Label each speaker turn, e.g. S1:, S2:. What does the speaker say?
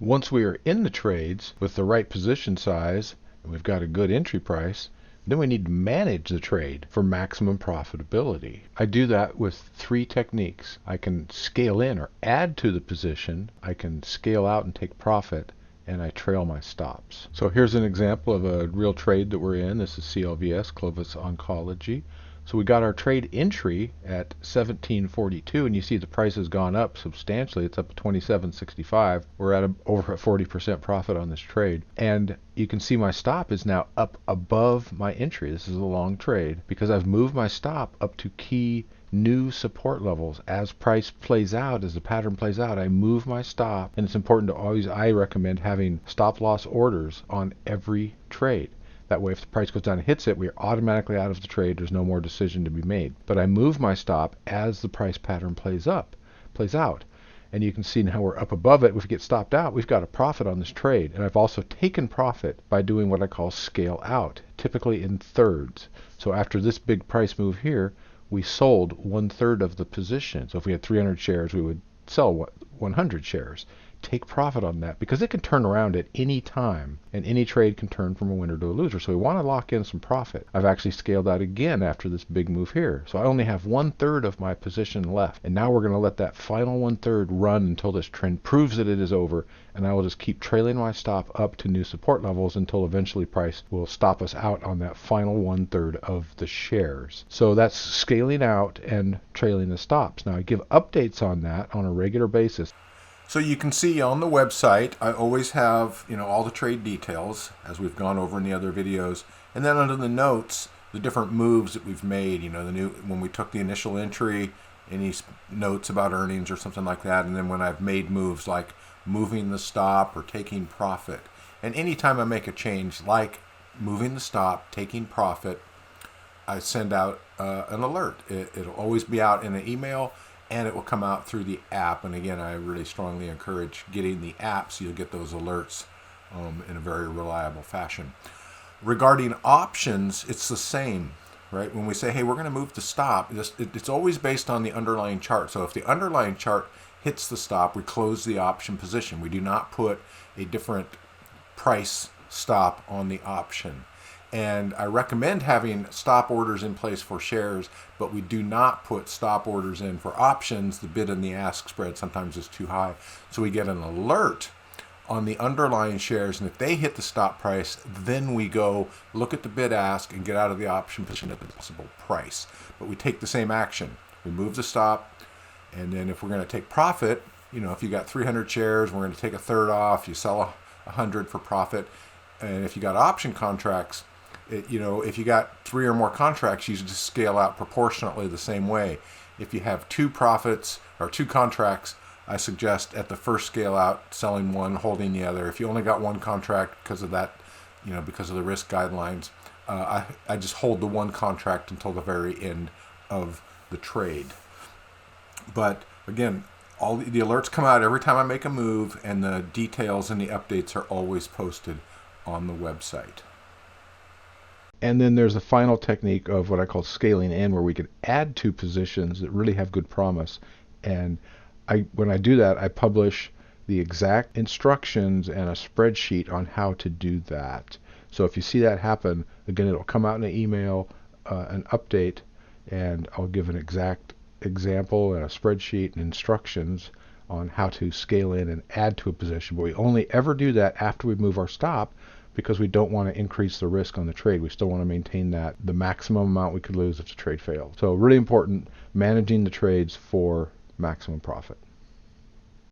S1: Once we are in the trades with the right position size and we've got a good entry price, then we need to manage the trade for maximum profitability. I do that with three techniques. I can scale in or add to the position, I can scale out and take profit, and I trail my stops. So here's an example of a real trade that we're in. This is CLVS, Clovis Oncology. So we got our trade entry at 17.42, and you see the price has gone up substantially. It's up to 27.65. We're at over a 40% profit on this trade. And you can see my stop is now up above my entry. This is a long trade because I've moved my stop up to key new support levels. As price plays out, as the pattern plays out, I move my stop, and it's important to always, I recommend having stop loss orders on every trade. That way, if the price goes down and hits it, we're automatically out of the trade. There's no more decision to be made. But I move my stop as the price pattern plays out. And you can see now we're up above it. If we get stopped out, we've got a profit on this trade. And I've also taken profit by doing what I call scale out, typically in thirds. So after this big price move here, we sold 1/3 of the position. So if we had 300 shares, we would sell 100 shares. Take profit on that because it can turn around at any time, and any trade can turn from a winner to a loser. So we want to lock in some profit. I've actually scaled out again after this big move here. So I only have 1/3 of my position left. And now we're going to let that final 1/3 run until this trend proves that it is over. And I will just keep trailing my stop up to new support levels until eventually price will stop us out on that final 1/3 of the shares. So that's scaling out and trailing the stops. Now I give updates on that on a regular basis.
S2: So you can see on the website, I always have, all the trade details as we've gone over in the other videos. And then under the notes, the different moves that we've made, when we took the initial entry, any notes about earnings or something like that. And then when I've made moves like moving the stop or taking profit. And anytime I make a change like moving the stop, taking profit, I send out an alert. It'll always be out in an email, and it will come out through the app. And again, I really strongly encourage getting the app so you'll get those alerts in a very reliable fashion. Regarding options, it's the same, right? When we say, hey, we're going to move the stop, it's always based on the underlying chart. So if the underlying chart hits the stop, we close the option position. We do not put a different price stop on the option. And I recommend having stop orders in place for shares, but we do not put stop orders in for options. The bid and the ask spread sometimes is too high. So we get an alert on the underlying shares, and if they hit the stop price, then we go look at the bid ask and get out of the option position at the possible price. But we take the same action. We move the stop, and then if we're going to take profit, if you got 300 shares, we're going to take 1/3 off. You sell 100 for profit. And if you got option contracts, if you got 3 or more contracts, you just scale out proportionately the same way. If you have 2 profits or 2 contracts, I suggest at the first scale out, selling one, holding the other. If you only got 1 contract because of that, because of the risk guidelines, I just hold the 1 contract until the very end of the trade. But again, all the alerts come out every time I make a move, and the details and the updates are always posted on the website.
S1: And then there's a final technique of what I call scaling in, where we can add to positions that really have good promise. And when I do that, I publish the exact instructions and a spreadsheet on how to do that. So if you see that happen, again, it'll come out in an email, an update, and I'll give an exact example and a spreadsheet and instructions on how to scale in and add to a position. But we only ever do that after we move our stop, because we don't want to increase the risk on the trade. We still want to maintain the maximum amount we could lose if the trade failed. So really important, managing the trades for maximum profit.